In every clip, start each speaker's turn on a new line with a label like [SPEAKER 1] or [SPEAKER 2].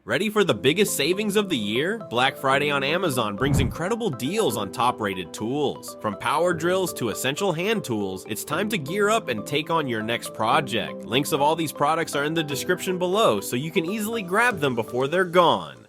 [SPEAKER 1] Ready for the biggest savings of the year? Black Friday on Amazon brings incredible deals on top-rated tools. From power drills to essential hand tools, it's time to gear up and take on your next project. Links of all these products are in the description below, so you can easily grab them before they're gone.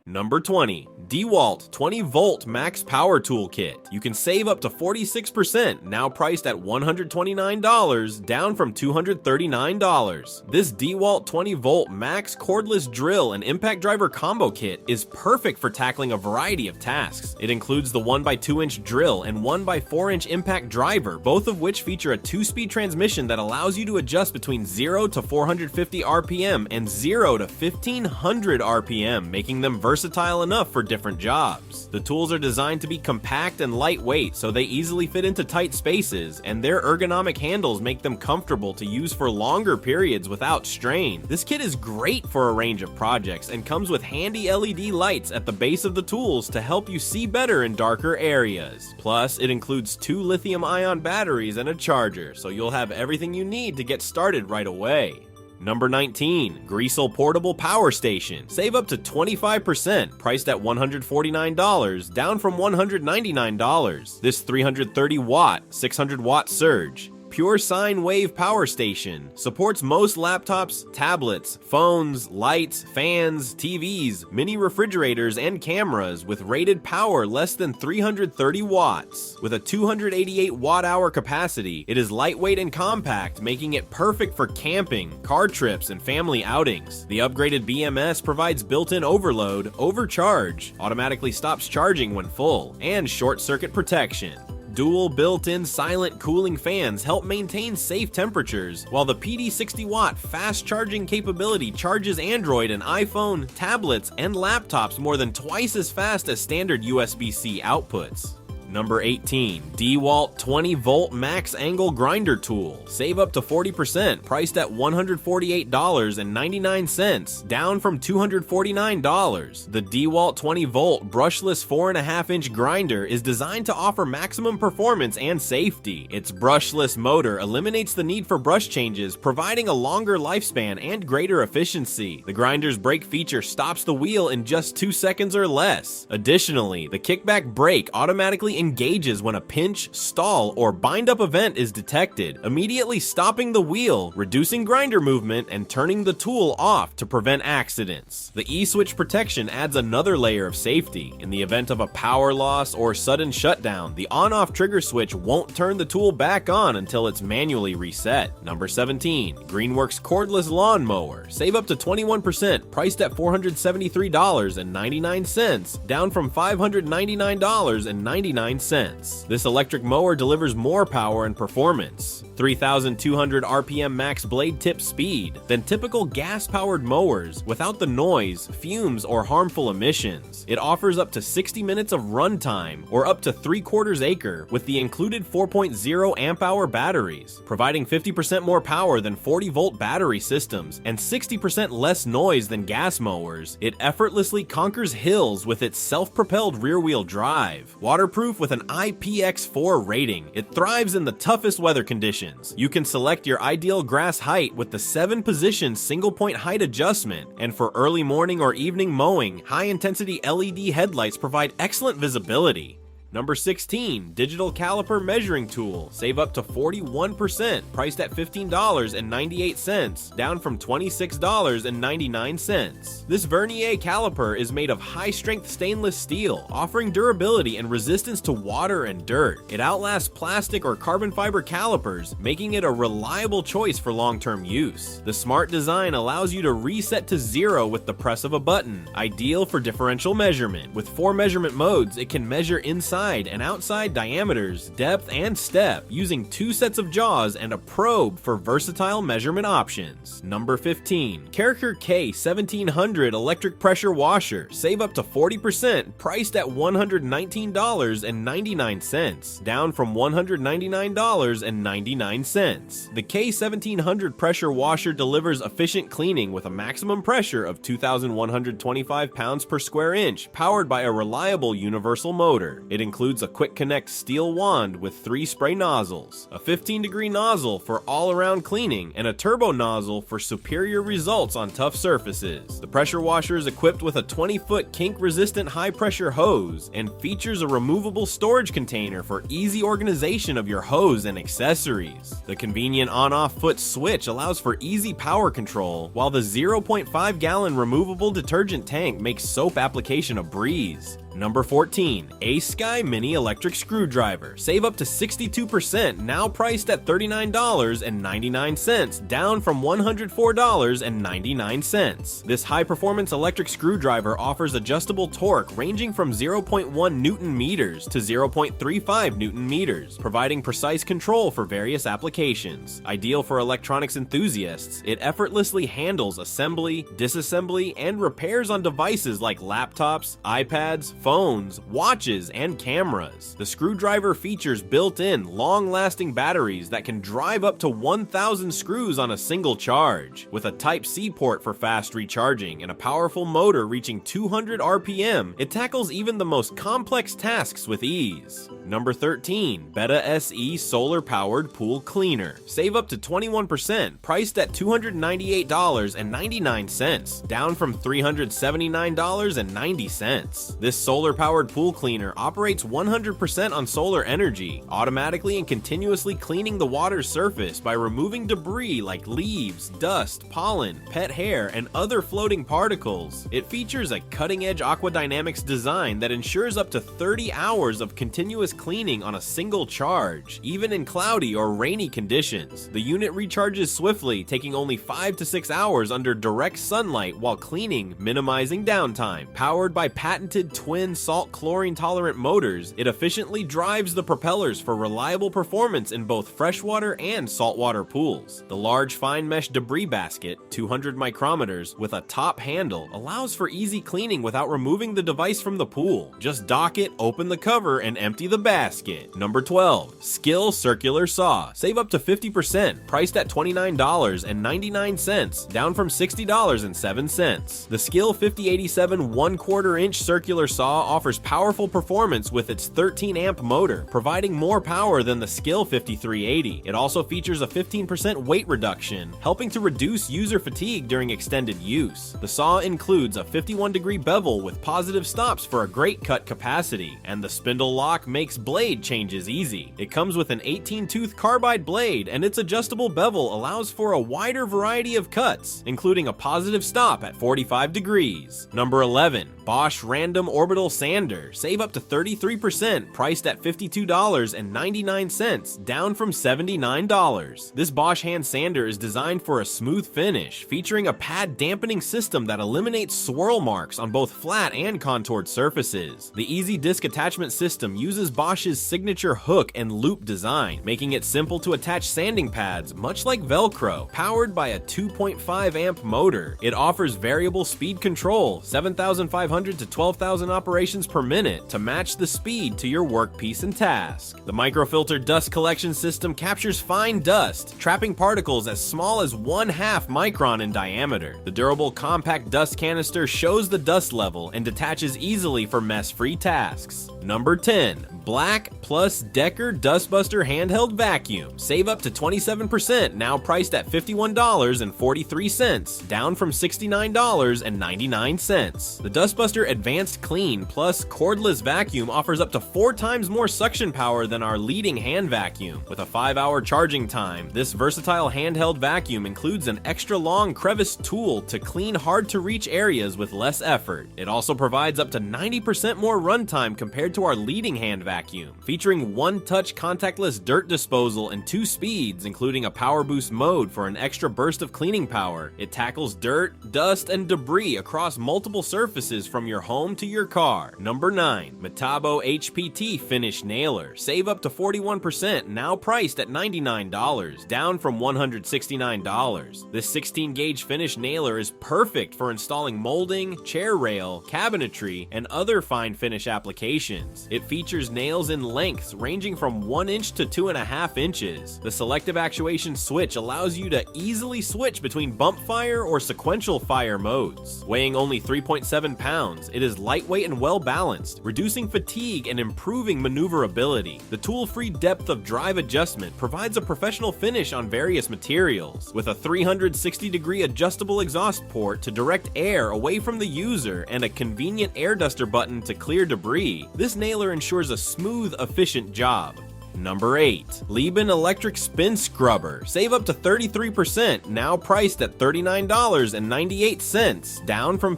[SPEAKER 1] Number 20. DEWALT 20-volt max power tool kit. You can save up to 46%, now priced at $129, down from $239. This DEWALT 20-volt max cordless drill and impact driver combo kit is perfect for tackling a variety of tasks. It includes the 1x2-inch drill and 1x4-inch impact driver, both of which feature a 2-speed transmission that allows you to adjust between 0 to 450 RPM and 0 to 1500 RPM, making them versatile enough for different jobs. The tools are designed to be compact and lightweight, so they easily fit into tight spaces, and their ergonomic handles make them comfortable to use for longer periods without strain. This kit is great for a range of projects and comes with handy LED lights at the base of the tools to help you see better in darker areas. Plus, it includes 2 lithium-ion batteries and a charger, so you'll have everything you need to get started right away. Number 19. Grecell Portable Power Station. Save up to 25%, priced at $149, down from $199. This 330-watt, 600-watt surge pure sine wave power station supports most laptops, tablets, phones, lights, fans, TVs, mini refrigerators, and cameras with rated power less than 330 watts. With a 288 watt-hour capacity, it is lightweight and compact, making it perfect for camping, car trips, and family outings. The upgraded BMS provides built-in overload, overcharge, automatically stops charging when full, and short-circuit protection. Dual built-in silent cooling fans help maintain safe temperatures, while the PD 60-watt fast charging capability charges Android and iPhone, tablets, and laptops more than twice as fast as standard USB-C outputs. Number 18. DEWALT 20-volt max angle grinder tool. Save up to 40%, priced at $148.99, down from $249. The DEWALT 20-volt brushless 4.5-inch grinder is designed to offer maximum performance and safety. Its brushless motor eliminates the need for brush changes, providing a longer lifespan and greater efficiency. The grinder's brake feature stops the wheel in just 2 seconds or less. Additionally, the kickback brake automatically engages when a pinch, stall, or bind-up event is detected, immediately stopping the wheel, reducing grinder movement, and turning the tool off to prevent accidents. The E-switch protection adds another layer of safety. In the event of a power loss or sudden shutdown, the on-off trigger switch won't turn the tool back on until it's manually reset. Number 17. Greenworks Cordless Lawn Mower. Save up to 21%, priced at $473.99, down from $599.99. This electric mower delivers more power and performance, 3,200 RPM max blade tip speed, than typical gas-powered mowers without the noise, fumes, or harmful emissions. It offers up to 60 minutes of runtime, or up to 3/4 acre, with the included 4.0 amp-hour batteries, providing 50% more power than 40-volt battery systems and 60% less noise than gas mowers. It effortlessly conquers hills with its self-propelled rear-wheel drive. Waterproof with an IPX4 rating, it thrives in the toughest weather conditions. You can select your ideal grass height with the 7-position single-point height adjustment, and for early morning or evening mowing, high-intensity LED headlights provide excellent visibility. Number 16. Digital Caliper Measuring Tool. Save up to 41%, priced at $15.98, down from $26.99. This vernier caliper is made of high-strength stainless steel, offering durability and resistance to water and dirt. It outlasts plastic or carbon fiber calipers, making it a reliable choice for long-term use. The smart design allows you to reset to 0 with the press of a button, ideal for differential measurement. With 4 measurement modes, it can measure inside inside and outside diameters, depth, and step, using 2 sets of jaws and a probe for versatile measurement options. Number 15. Kärcher K1700 Electric Pressure Washer. Save up to 40%, priced at $119.99, down from $199.99. The K1700 pressure washer delivers efficient cleaning with a maximum pressure of 2,125 pounds per square inch, powered by a reliable universal motor. It includes a quick connect steel wand with 3 spray nozzles, a 15-degree nozzle for all-around cleaning, and a turbo nozzle for superior results on tough surfaces. The pressure washer is equipped with a 20-foot kink-resistant high-pressure hose and features a removable storage container for easy organization of your hose and accessories. The convenient on-off foot switch allows for easy power control, while the 0.5-gallon removable detergent tank makes soap application a breeze. Number 14. AceSky Mini Electric Screwdriver. Save up to 62%, now priced at $39.99, down from $104.99. This high-performance electric screwdriver offers adjustable torque ranging from 0.1 Newton meters to 0.35 Newton meters, providing precise control for various applications. Ideal for electronics enthusiasts, it effortlessly handles assembly, disassembly, and repairs on devices like laptops, iPads, phones, watches, and cameras. The screwdriver features built-in, long-lasting batteries that can drive up to 1,000 screws on a single charge. With a Type-C port for fast recharging and a powerful motor reaching 200 RPM, it tackles even the most complex tasks with ease. Number 13. Betta SE Solar-Powered Pool Cleaner. Save up to 21%, priced at $298.99, down from $379.90. This solar-powered pool cleaner operates 100% on solar energy, automatically and continuously cleaning the water's surface by removing debris like leaves, dust, pollen, pet hair, and other floating particles. It features a cutting-edge aquadynamics design that ensures up to 30 hours of continuous cleaning on a single charge, even in cloudy or rainy conditions. The unit recharges swiftly, taking only 5 to 6 hours under direct sunlight while cleaning, minimizing downtime. Powered by patented twin salt chlorine tolerant motors, it efficiently drives the propellers for reliable performance in both freshwater and saltwater pools. The large fine mesh debris basket, 200 micrometers, with a top handle, allows for easy cleaning without removing the device from the pool. Just dock it, open the cover, and empty the basket. Number 12. Skil Circular Saw. Save up to 50%, priced at $29.99, down from $60.07. The Skil 5087 1/4 inch circular saw offers powerful performance with its 13-amp motor, providing more power than the Skil 5380. It also features a 15% weight reduction, helping to reduce user fatigue during extended use. The saw includes a 51-degree bevel with positive stops for a great cut capacity, and the spindle lock makes blade changes easy. It comes with an 18-tooth carbide blade, and its adjustable bevel allows for a wider variety of cuts, including a positive stop at 45 degrees. Number 11. BOSCH Random Orbital Sander. Save up to 33%, priced at $52.99, down from $79. This BOSCH hand sander is designed for a smooth finish, featuring a pad dampening system that eliminates swirl marks on both flat and contoured surfaces. The easy disc attachment system uses BOSCH's signature hook and loop design, making it simple to attach sanding pads, much like Velcro. Powered by a 2.5-amp motor, it offers variable speed control, 7,500 to 12,000 operations per minute, to match the speed to your workpiece and task. The microfilter dust collection system captures fine dust, trapping particles as small as 1/2 micron in diameter. The durable compact dust canister shows the dust level and detaches easily for mess-free tasks. Number 10. BLACK+DECKER Dustbuster Handheld Vacuum. Save up to 27%, now priced at $51.43, down from $69.99. The Dustbuster Advanced Clean Plus Cordless Vacuum offers up to 4 times more suction power than our leading hand vacuum. With a 5-hour charging time, this versatile handheld vacuum includes an extra long crevice tool to clean hard-to-reach areas with less effort. It also provides up to 90% more runtime compared to our leading hand vacuum. Featuring one-touch contactless dirt disposal and 2 speeds, including a power boost mode for an extra burst of cleaning power, it tackles dirt, dust, and debris across multiple surfaces from your home to your car. Number 9. Metabo HPT Finish Nailer. Save up to 41%, now priced at $99, down from $169. This 16-gauge finish nailer is perfect for installing molding, chair rail, cabinetry, and other fine finish applications. It features nails in lengths ranging from 1 inch to 2.5 inches. The selective actuation switch allows you to easily switch between bump fire or sequential fire modes. Weighing only 3.7 pounds, it is lightweight and well balanced, reducing fatigue and improving maneuverability. The tool-free depth of drive adjustment provides a professional finish on various materials. With a 360-degree adjustable exhaust port to direct air away from the user and a convenient air duster button to clear debris, this nailer ensures a smooth, efficient job. Number 8. Leebein Electric Spin Scrubber. Save up to 33%, now priced at $39.98, down from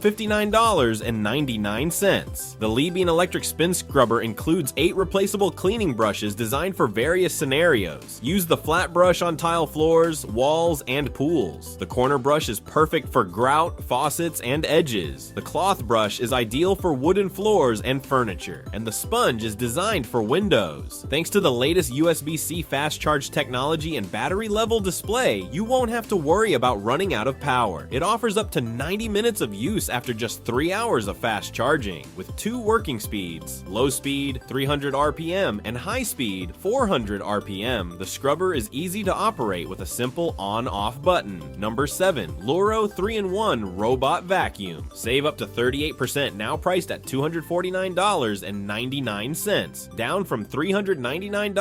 [SPEAKER 1] $59.99. The Leebein Electric Spin Scrubber includes 8 replaceable cleaning brushes designed for various scenarios. Use the flat brush on tile floors, walls, and pools. The corner brush is perfect for grout, faucets, and edges. The cloth brush is ideal for wooden floors and furniture, and the sponge is designed for windows. Thanks to the latest USB-C fast charge technology and battery level display, you won't have to worry about running out of power. It offers up to 90 minutes of use after just 3 hours of fast charging. With 2 working speeds, low speed 300 RPM and high speed 400 RPM, the scrubber is easy to operate with a simple on-off button. Number 7. Loorow 3-in-1 Robot Vacuum. Save up to 38%, now priced at $249.99, down from $399.99.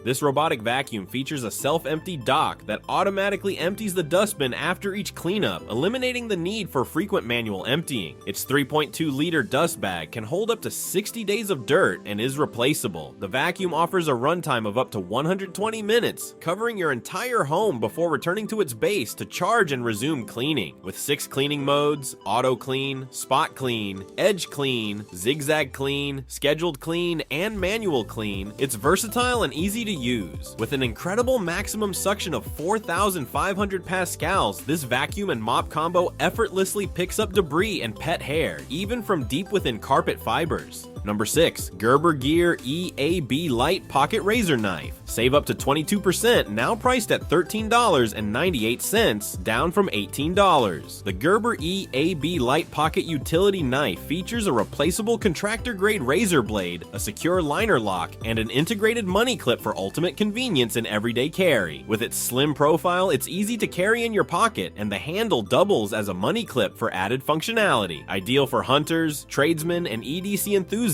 [SPEAKER 1] This robotic vacuum features a self-empty dock that automatically empties the dustbin after each cleanup, eliminating the need for frequent manual emptying. Its 3.2-liter dust bag can hold up to 60 days of dirt and is replaceable. The vacuum offers a runtime of up to 120 minutes, covering your entire home before returning to its base to charge and resume cleaning. With 6 cleaning modes: auto clean, spot clean, edge clean, zigzag clean, scheduled clean, and manual clean, it's versatile and easy to use. With an incredible maximum suction of 4,500 pascals, this vacuum and mop combo effortlessly picks up debris and pet hair, even from deep within carpet fibers. Number 6. Gerber Gear EAB Lite Pocket Razor Knife. Save up to 22%, now priced at $13.98, down from $18. The Gerber EAB Lite Pocket Utility Knife features a replaceable contractor-grade razor blade, a secure liner lock, and an integrated money clip for ultimate convenience in everyday carry. With its slim profile, it's easy to carry in your pocket, and the handle doubles as a money clip for added functionality. Ideal for hunters, tradesmen, and EDC enthusiasts.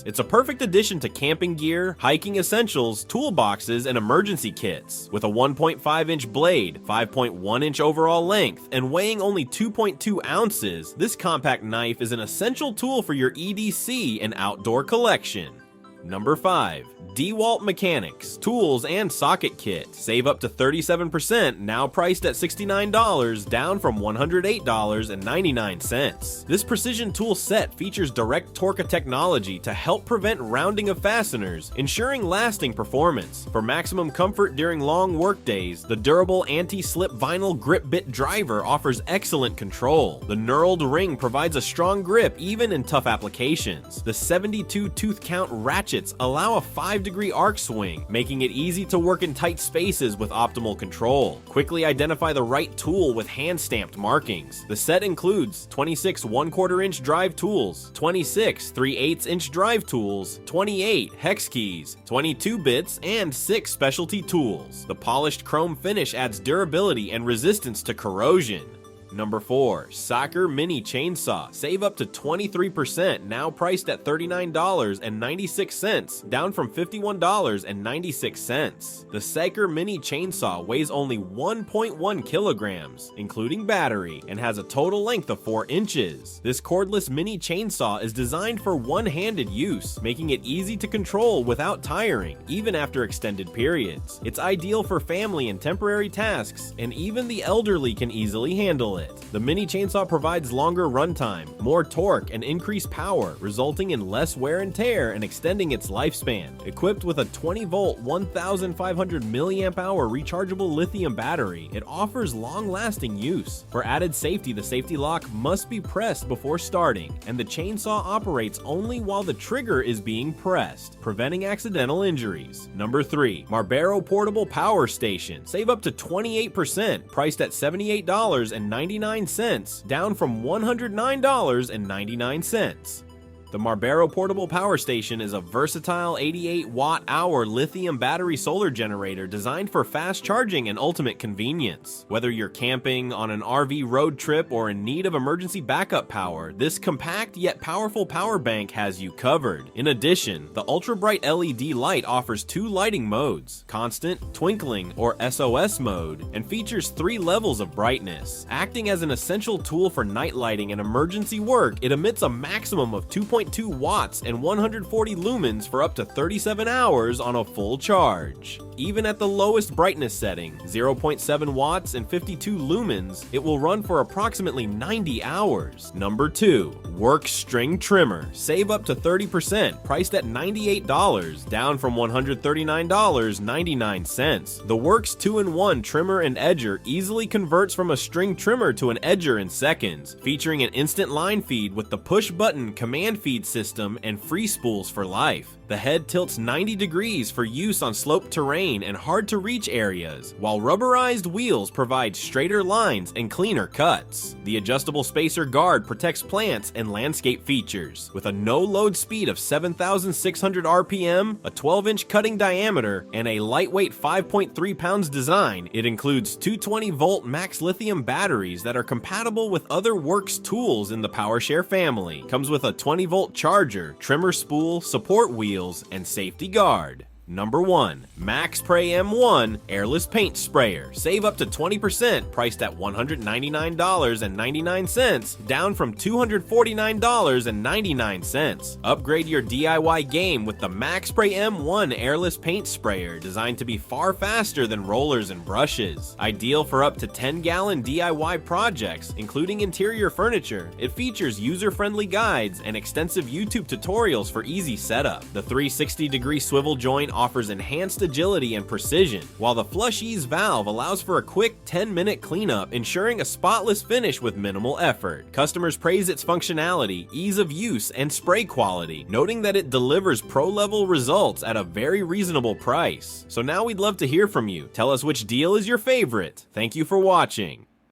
[SPEAKER 1] It's a perfect addition to camping gear, hiking essentials, toolboxes, and emergency kits. With a 1.5-inch blade, 5.1-inch overall length, and weighing only 2.2 ounces, this compact knife is an essential tool for your EDC and outdoor collection. Number 5. DEWALT Mechanics Tools and Socket Kit. Save up to 37%, now priced at $69, down from $108.99. This precision tool set features direct Torque technology to help prevent rounding of fasteners, ensuring lasting performance. For maximum comfort during long work days, the durable anti-slip vinyl grip bit driver offers excellent control. The knurled ring provides a strong grip even in tough applications. The 72 tooth count ratchets allow a 5-degree arc swing, making it easy to work in tight spaces with optimal control. Quickly identify the right tool with hand-stamped markings. The set includes 26 1/4-inch drive tools, 26 3/8-inch drive tools, 28 hex keys, 22 bits, and 6 specialty tools. The polished chrome finish adds durability and resistance to corrosion. Number 4. Kärcher Mini Chainsaw. Save up to 23%, now priced at $39.96, down from $51.96. The Kärcher Mini Chainsaw weighs only 1.1 kilograms, including battery, and has a total length of 4 inches. This cordless mini chainsaw is designed for one-handed use, making it easy to control without tiring, even after extended periods. It's ideal for family and temporary tasks, and even the elderly can easily handle it. pilot. The mini chainsaw provides longer runtime, more torque, and increased power, resulting in less wear and tear and extending its lifespan. Equipped with a 20-volt, 1,500 mAh rechargeable lithium battery, it offers long-lasting use. For added safety, the safety lock must be pressed before starting, and the chainsaw operates only while the trigger is being pressed, preventing accidental injuries. Number 3. Marbero Portable Power Station. Save up to 28%, priced at $78.99, down from $109.99. The Marbero Portable Power Station is a versatile 88-watt-hour lithium battery solar generator designed for fast charging and ultimate convenience. Whether you're camping, on an RV road trip, or in need of emergency backup power, this compact yet powerful power bank has you covered. In addition, the ultra-bright LED light offers 2 lighting modes, constant, twinkling, or SOS mode, and features 3 levels of brightness. Acting as an essential tool for night lighting and emergency work, it emits a maximum of 2.2 watts and 140 lumens for up to 37 hours on a full charge. Even at the lowest brightness setting, 0.7 watts and 52 lumens, it will run for approximately 90 hours. Number 2. Worx String Trimmer. Save up to 30%, priced at $98, down from $139.99. The Worx 2-in-1 trimmer and edger easily converts from a string trimmer to an edger in seconds, featuring an instant line feed with the push-button command feed system and free spools for life. The head tilts 90 degrees for use on sloped terrain and hard-to-reach areas, while rubberized wheels provide straighter lines and cleaner cuts. The adjustable spacer guard protects plants and landscape features. With a no-load speed of 7,600 RPM, a 12-inch cutting diameter, and a lightweight 5.3 pounds design, it includes 220-volt max lithium batteries that are compatible with other Worx tools in the PowerShare family. Comes with a 20-volt charger, trimmer spool, support wheel, and safety guard. Number 1. MaXpray M1 Airless Paint Sprayer. Save up to 20%, priced at $199.99, down from $249.99. Upgrade your DIY game with the MaXpray M1 Airless Paint Sprayer, designed to be far faster than rollers and brushes. Ideal for up to 10-gallon DIY projects, including interior furniture, it features user-friendly guides and extensive YouTube tutorials for easy setup. The 360-degree swivel joint offers enhanced agility and precision, while the flush ease valve allows for a quick 10-minute cleanup, ensuring a spotless finish with minimal effort. Customers praise its functionality, ease of use, and spray quality, noting that it delivers pro-level results at a very reasonable price. So now we'd love to hear from you. Tell us which deal is your favorite. Thank you for watching.